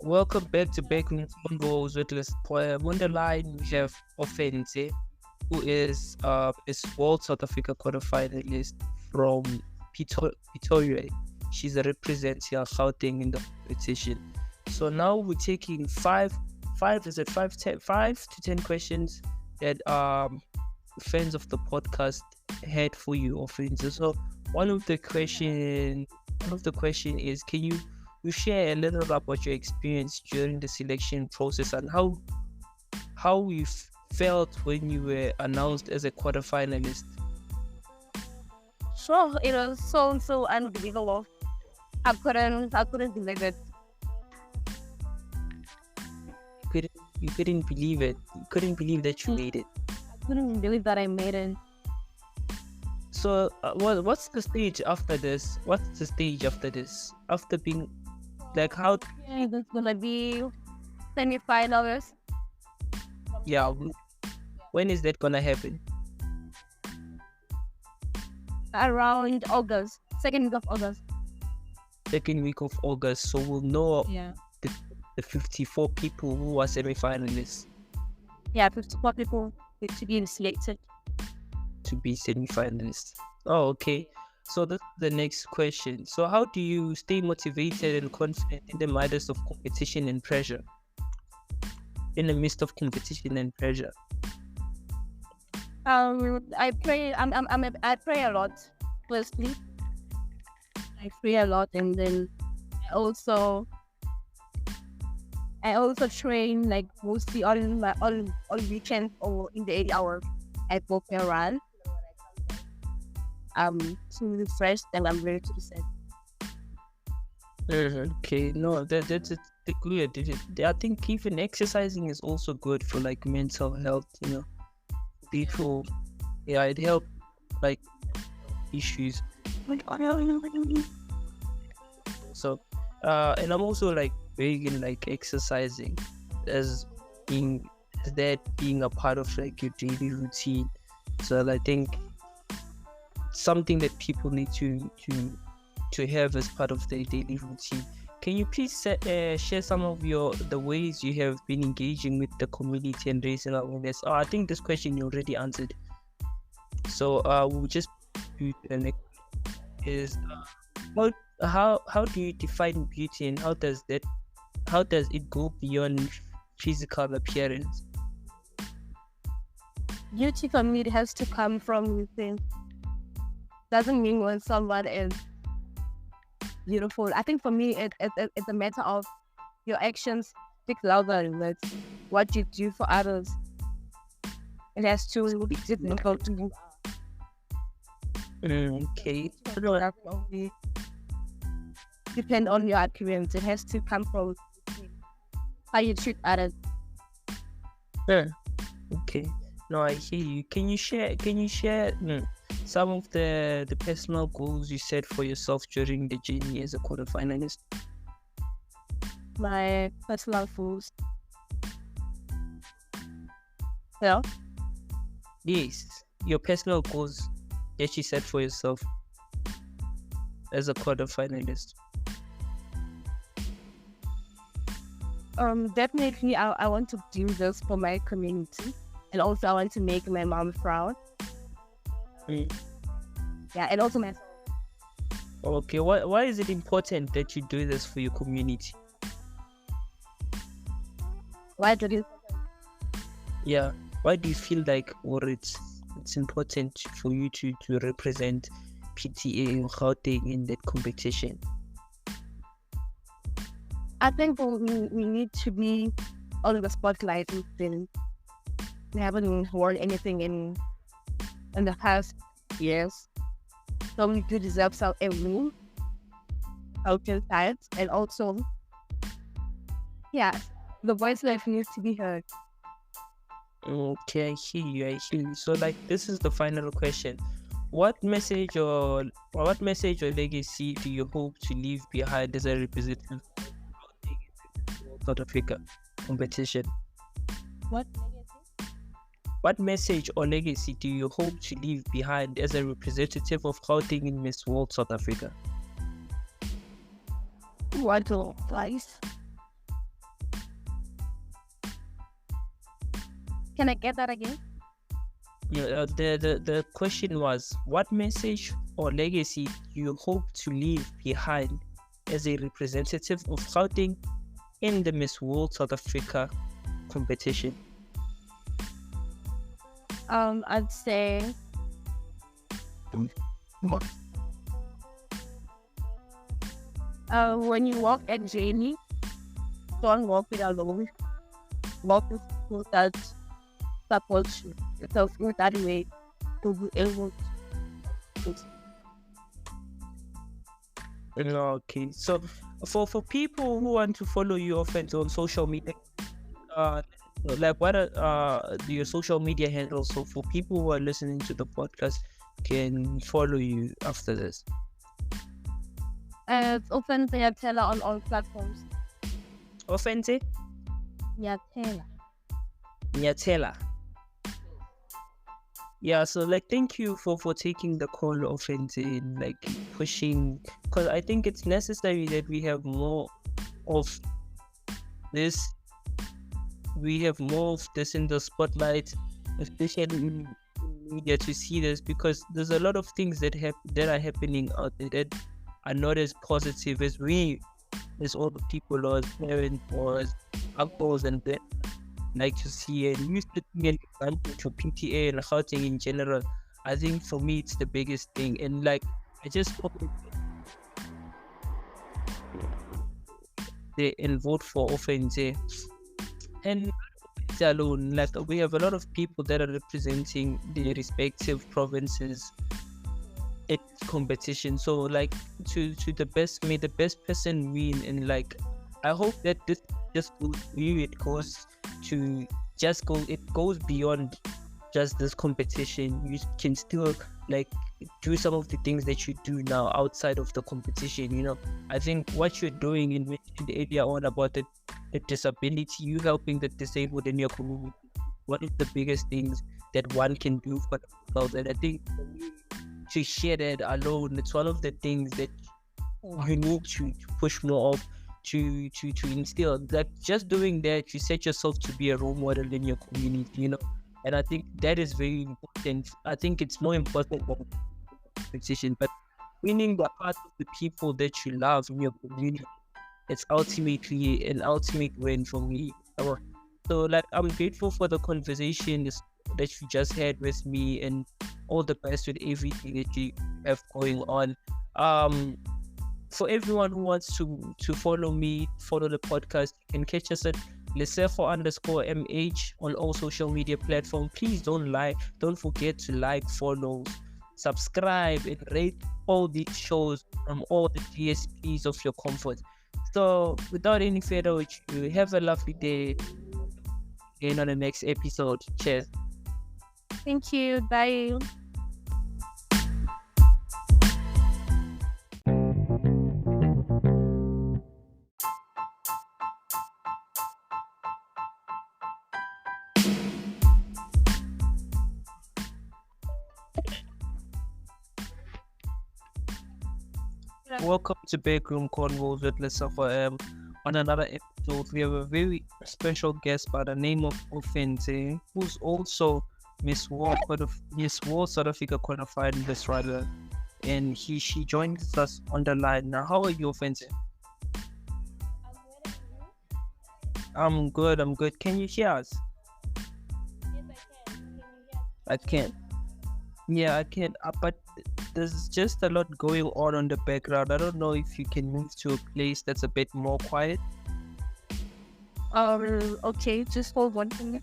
Welcome back to Baking Combos with this poem. On the line, we have Ofense, who is World South Africa quarter-finalist from Pretoria. She's a representative of Gauteng in the competition. So now we're taking five to 10 questions that fans of the podcast had for you, Ofense. So one of the question is, can you share a little about your experience during the selection process and how you felt when you were announced as a quarter-finalist? Sure, it was so unbelievable. I couldn't believe it. You couldn't believe it. You couldn't believe that you made it. I couldn't believe that I made it. So, what's the stage after this? What's the stage after this? After being like how? Yeah, there's gonna be semi-finals. Yeah. When is that gonna happen? Around August, second week of August. Second week of August. So we'll know Yeah. the 54 people who are semi-finalists. Yeah, 54 people to be selected. To be semi-finalists. Oh, okay. So that's the next question. So how do you stay motivated and confident in the midst of competition and pressure? In the midst of competition and pressure. I pray. I pray a lot. Firstly, I pray a lot, and then I also train like mostly on weekends or in the 8 hours. I go for a run. To refresh, and I'm ready to set. Okay, no, that's good. I think even exercising is also good for like mental health. People, yeah, it helps like issues. So, and I'm also like vegan, like exercising as being a part of like your daily routine. So I think something that people need to have as part of their daily routine. Can you please share some of the ways you have been engaging with the community and raising awareness? I think this question you already answered. So we'll just do the next is how do you define beauty, and how does it go beyond physical appearance? Beauty for me, it has to come from within. Doesn't mean when someone is beautiful. I think for me, it's a matter of your actions speak louder than words. What you do for others, it has to be difficult to you. Okay. Only depend on your appearance. It has to come from how you treat others. Okay. No, I hear you. Can you share some of the personal goals you set for yourself during the journey as a quarter-finalist? My personal goals. Yeah. Yes, your personal goals that you set for yourself as a quarter-finalist. Definitely, I want to do this for my community, and also I want to make my mom proud. Yeah, and also myself. Okay, why is it important that you do this for your community? Why do you? Yeah, why do you feel like, or it's important for you to represent PTA in Gauteng in that competition? I think we need to be on the spotlight. We haven't won anything in the past years, so we do deserve a win, outside, and also, yeah, the voice life needs to be heard. Okay, I hear you. So like, this is the final question. What message or legacy do you hope to leave behind as a representative of South Africa competition? What message or legacy do you hope to leave behind as a representative of Gauteng in Miss World South Africa? What advice? Can I get that again? Yeah, the question was, what message or legacy do you hope to leave behind as a representative of Gauteng in the Miss World South Africa competition? I'd say when you walk a journey, don't walk it alone. Walk with people that support you. So in that way, to be able to. Okay, so for people who want to follow you often on social media, like what are your social media handles, so for people who are listening to the podcast can follow you after this? It's often they are teller on all platforms. Offense? Yeah, teller. Nyatela. Yeah, so like thank you for taking the call offense and like pushing, because I think it's necessary that we have more of this. We have more of this in the spotlight, especially in media, to see this, because there's a lot of things that are happening out there that are not as positive as we, as all the people, or as parents, or as uncles, and that like to see. And use the example to PTA and Gauteng in general. I think for me it's the biggest thing, and like I just hope they and vote for offense. And alone, like we have a lot of people that are representing their respective provinces in competition. So like to the best, may the best person win. And like I hope that this just goes through, it goes to just go, it goes beyond just this competition. You can still like do some of the things that you do now outside of the competition, you know. I think what you're doing in the area on about the disability, you helping the disabled in your community, one of the biggest things that one can do for themselves. And I think to share that alone, it's one of the things that you need to push more of, to instill. Like just doing that, you set yourself to be a role model in your community, you know. And I think that is very important. I think it's more important than competition, but winning the heart of the people that you love in your community, it's ultimately an ultimate win for me. So like I'm grateful for the conversation that you just had with me, and all the best with everything that you have going on. For everyone who wants to follow me, follow the podcast, you can catch us at _MH on all social media platforms. Please don't forget to like, follow, subscribe, and rate all these shows from all the DSPs of your comfort. So without any further ado, have a lovely day. And on the next episode. Cheers. Thank you. Bye. Welcome to Bedroom Convos with Lesafo. On another episode, we have a very special guest by the name of Offense, who's also Miss World South Africa quarter-finalist rider, and she joins us on the line now. How are you, Offense? I'm good. Can you hear us? I can. Yeah, I can. But there's just a lot going on the background. I don't know if you can move to a place that's a bit more quiet. Okay, just hold one thing.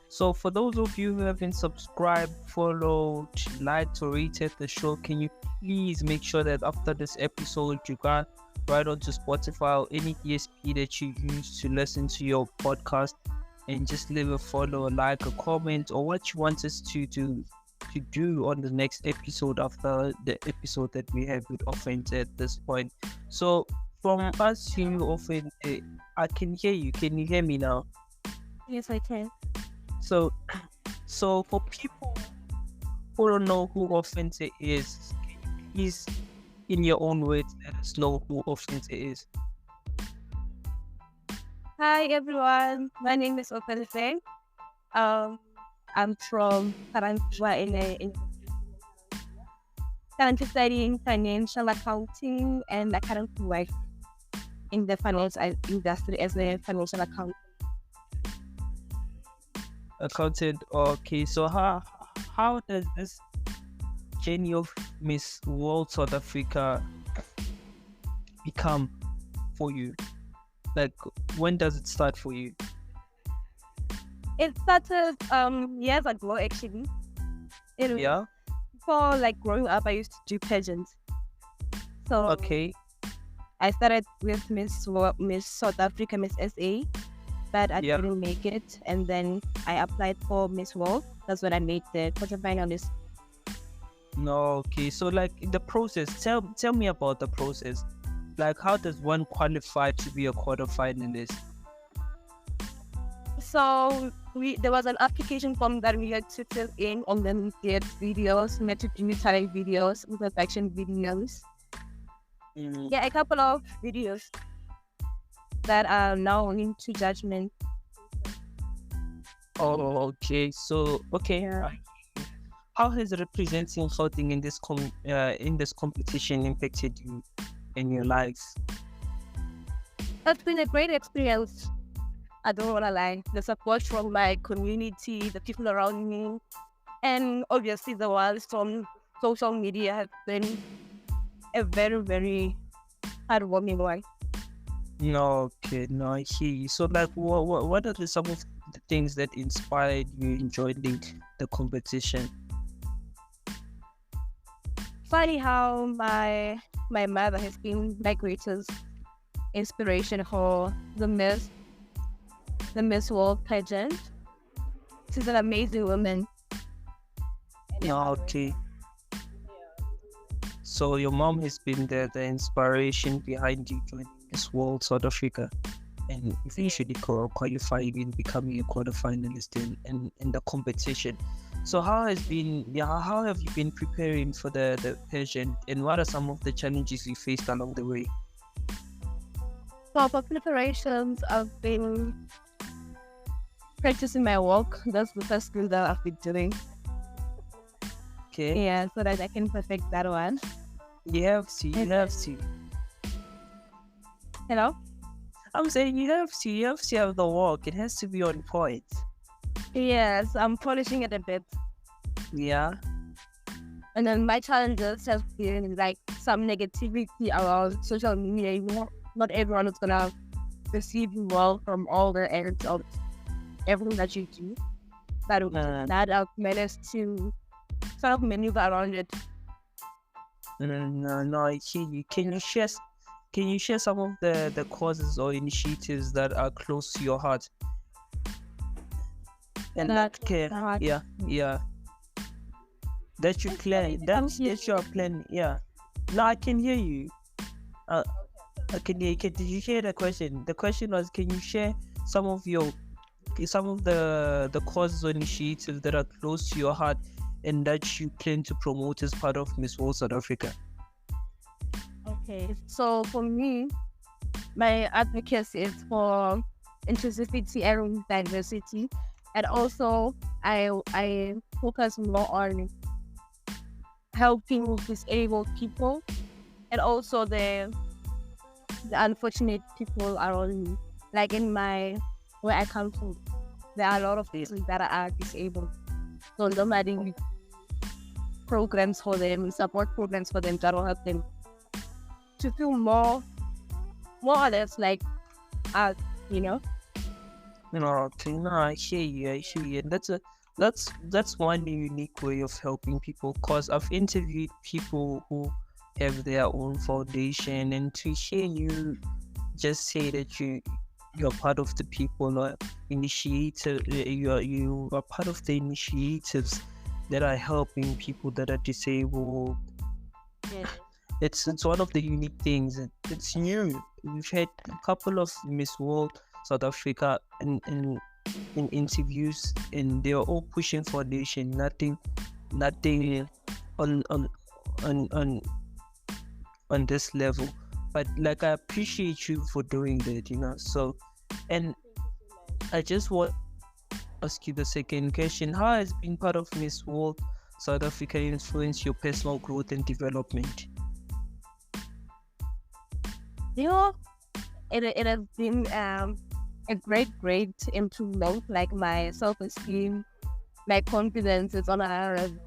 So for those of you who haven't subscribed, followed, liked, or rated the show, can you please make sure that after this episode you got right onto Spotify or any DSP that you use to listen to your podcast, and just leave a follow, a like, a comment, or what you want us to do on the next episode after the episode that we have with Offense at this point. So from us here, Offense, I can hear you. Can you hear me now? Yes, I can. So for people who don't know who Offense is, can you please, in your own words, let us know who Offense is? Hi everyone, my name is Opelfe. Um, I'm from Parantua in currently studying financial accounting, and I currently work in the finance industry as a financial accountant. Accountant. Okay, so how does this journey of Miss World South Africa become for you? Like, when does it start for you? It started years ago actually. It, Yeah. Before like growing up, I used to do pageants. So Okay. I started with Miss South Africa, Miss SA, but I Yeah. didn't make it. And then I applied for Miss World. That's when I made the quarter-finalist. No. Okay. So, like, in the process, tell me about the process. Like, how does one qualify to be a quarter-finalist? So there was an application form that we had to fill in, and then we had videos, we had to do talent videos, perfection videos. Mm. Yeah, a couple of videos that are now into judgment. Oh, okay. So, okay. Yeah. How has representing Gauteng in this competition impacted you in your lives? That's been a great experience. I don't want to lie. The support from my community, the people around me, and obviously the ones from social media have been a very, very heartwarming one. No, okay, no, I hear you. So, like, what are some of the things that inspired you in joining the competition? Funny how my mother has been my greatest inspiration for the Miss World pageant. She's an amazing woman. No, okay. So your mom has been the inspiration behind you joining this World South Africa and eventually qualifying and becoming a quarter-finalist in the competition. So how have you been preparing for the pageant, and what are some of the challenges you faced along the way? So for preparations, I've been practicing my walk. That's the first skill that I've been doing. Okay. Yeah, so that I can perfect that one. You have to. Hello? I'm saying you have to have the walk. It has to be on point. Yes, I'm polishing it a bit. Yeah. And then my challenges have been like some negativity around social media. You know, not everyone is gonna receive you well from all the ends of everything that you do. But that I've managed to sort of maneuver around it. No, I hear you. Can you share some of the causes or initiatives that are close to your heart? And That yeah. That you plan that you are planning. Yeah. No, I can hear you. I can hear. Did you hear the question? The question was, can you share some of the causes or initiatives that are close to your heart and that you plan to promote as part of Miss World South Africa? Okay, so for me, my advocacy is for inclusivity and diversity, and also I focus more on helping disabled people, and also the unfortunate people around me. Like in where I come from, there are a lot of people that are disabled, so normally programs for them, support programs for them that will help them to feel more or less like us, you know. Okay, no, I hear you. And that's one unique way of helping people. Cause I've interviewed people who have their own foundation, and to hear you just say that you're part of the people or initiative, you are part of the initiatives that are helping people that are disabled. Yeah. It's one of the unique things. It's new. We've had a couple of Miss World South Africa in interviews, and they're all pushing foundation. Nothing on on on on on this level. But like, I appreciate you for doing that. So, And I just want to ask you the second question. How has being part of Miss World South Africa influenced your personal growth and development? You know, it has been a great improvement. Like my self-esteem, my confidence is on a higher level.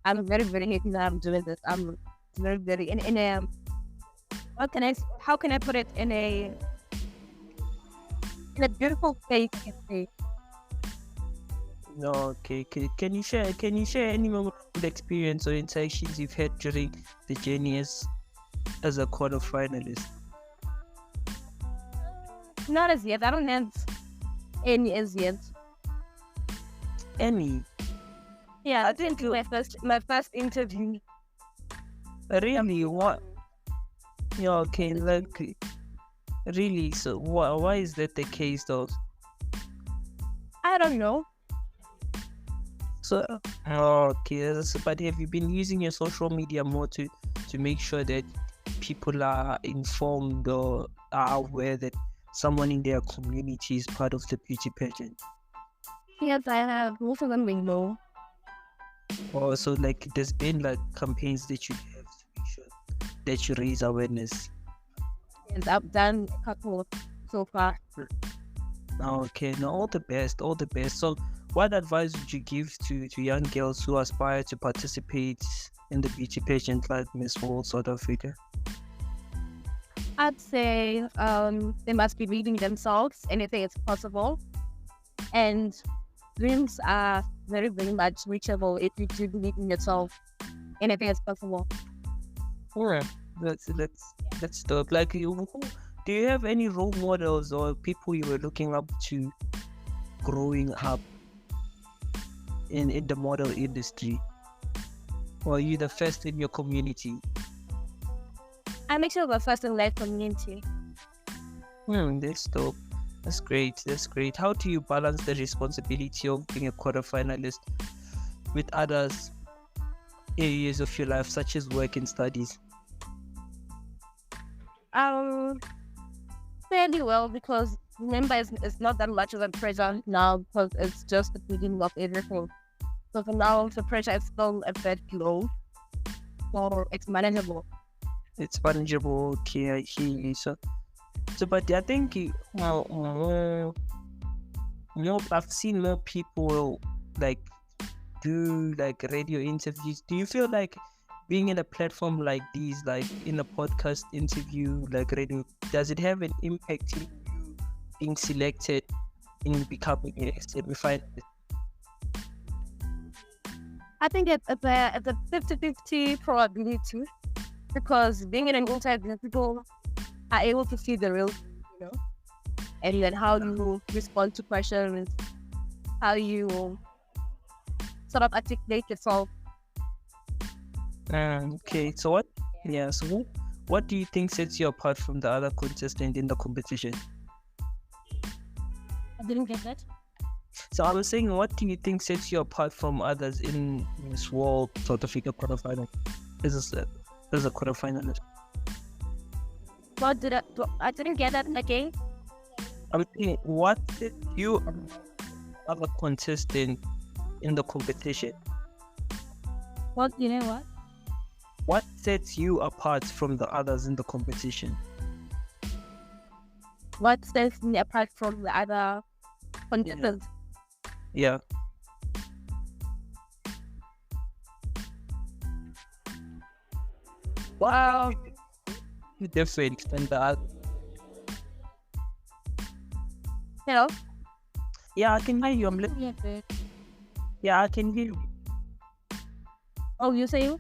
I'm very happy that I'm doing this. I'm very in a how can I put it in a beautiful place, you can say. No, okay. Can you share any memorable experience or interactions you've had during the journey as a quarter-finalist? Not as yet. I don't have any as yet. Any? Yeah, I think my first interview. Really? What? Yeah, okay. Like, really? So, why is that the case, though? I don't know. So, okay. But have you been using your social media more to make sure that people are informed or are aware that someone in their community is part of the beauty pageant? Yes, I have. Most of them we know. Or so, like, there's been like campaigns that you have to make sure that you raise awareness. Yes, I've done a couple so far. Okay, now all the best, all the best. So, what advice would you give to young girls who aspire to participate in the beauty pageant like Miss World South Africa? I'd say they must be reading themselves. Anything is possible, and dreams are very much reachable if you do believe in yourself. Anything is possible. Alright, that's dope. Like, do you have any role models or people you were looking up to growing up in the model industry? Or are you the first in your community? I make sure we're first in life community. That's dope. That's great. That's great. How do you balance the responsibility of being a quarter-finalist with others areas of your life, such as work and studies? Fairly well, because remember it's not that much of a pressure now because it's just the beginning of everything. So for now the pressure is still a bit low, so it's manageable. It's manageable. Okay, I hear you. So, but I think I've seen more people like do like radio interviews. Do you feel like being in a platform like these, like in a podcast interview, like radio, does it have an impact in you being selected in becoming a semi-finalist? I think it's a 50-50 probability, because being in an interview, people are able to see the real, and then how you respond to questions, how you sort of articulate yourself. Okay, so what? Yeah, so what do you think sets you apart from the other contestant in the competition? I didn't get that. So I was saying, what do you think sets you apart from others in this World South Africa quarterfinal? As a quarterfinalist. What did I didn't get that again. I'm saying, what did you other contestant in the competition? What What sets you apart from the others in the competition? What sets me apart from the other contestants? Yeah. Wow. Different than the other. Hello? Yeah, I can hear you. I'm listening. Yeah, I can hear you. Oh, you saying?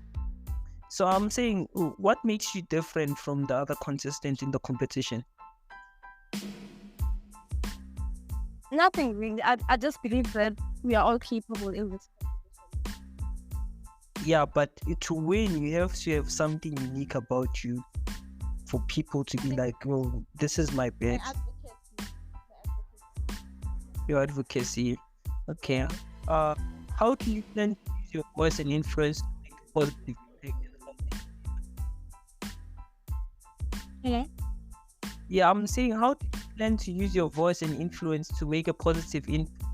So I'm saying, what makes you different from the other contestants in the competition? Nothing really. I just believe that we are all capable in this. Yeah, but to win, you have to have something unique about you for people to be like, oh, this is my bet. Your advocacy. Okay. How do you plan to use your voice and influence to make a positive impact in the community? Okay. Yeah, I'm saying, how do you plan to use your voice and influence to make a positive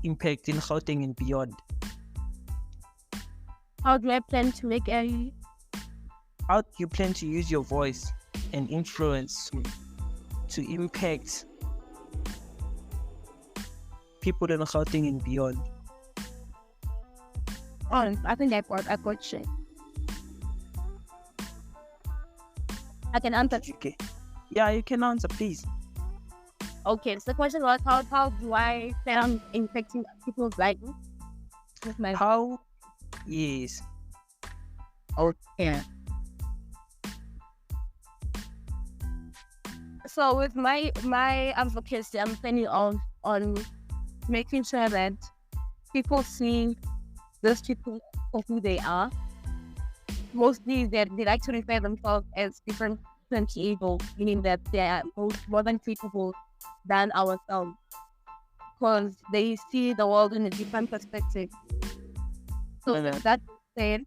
impact in Gauteng and beyond? How do I plan to make a... How do you plan to use your voice and influence to impact people in Gauteng and beyond? Oh, I think I got you. I can answer. Okay. Yeah, you can answer, please. Okay, so the question was how do I plan on impacting people's lives with my... How? Yes. Okay. So with my advocacy, I'm planning on making sure that people see those people for who they are. Mostly that they like to refer themselves as different people, meaning that they are more than capable than ourselves, because they see the world in a different perspective. So that said,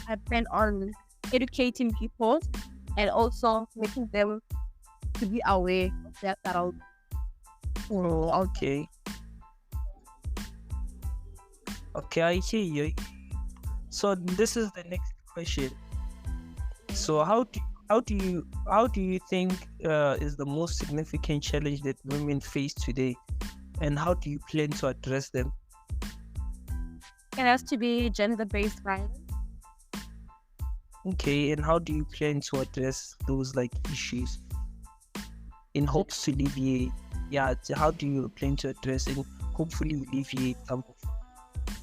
I plan on educating people and also making them to be aware of their surroundings. Oh, okay. Okay, I hear you. So this is the next question. So how do you think is the most significant challenge that women face today, and how do you plan to address them? It has to be gender-based violence. Okay, and how do you plan to address those issues in hopes to alleviate? Yeah, how do you plan to address and hopefully alleviate some of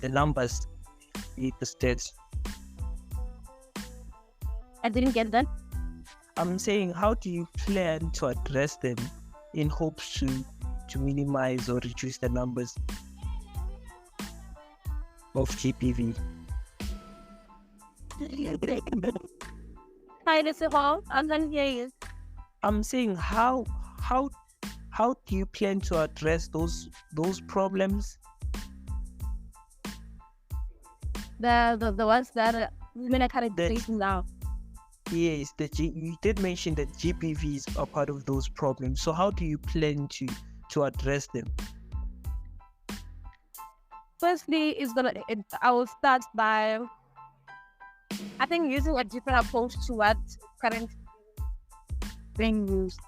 the numbers, the stats? I didn't get that. I'm saying, how do you plan to address them in hopes to minimize or reduce the numbers of GPV? Hi, this is Hall. I'm gonna hear you. I'm saying, how do you plan to address those problems? The ones that women are kind of facing now. Yes, you did mention that GPVs are part of those problems. So how do you plan to address them? Firstly, I will start by, I think, using a different approach to what currently being used.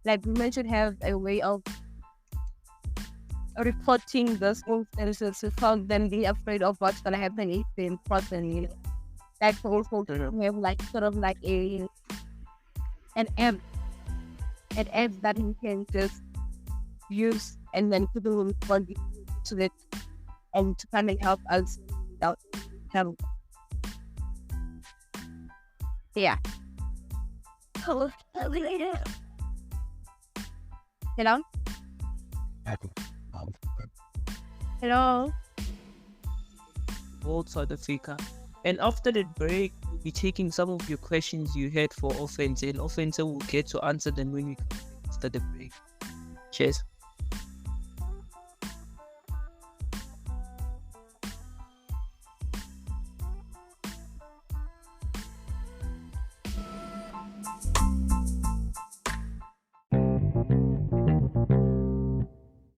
Like, women should have a way of reporting those instances without them being afraid of what's gonna happen if they cross and like also we have sort of an app that you can just use and then people will respond to it and to kind of help us without help. Yeah. Hello? Hello? World South Africa. And after the break, we'll be taking some of your questions you had for Offense, and Offense will get to answer them when we come after the break. Cheers.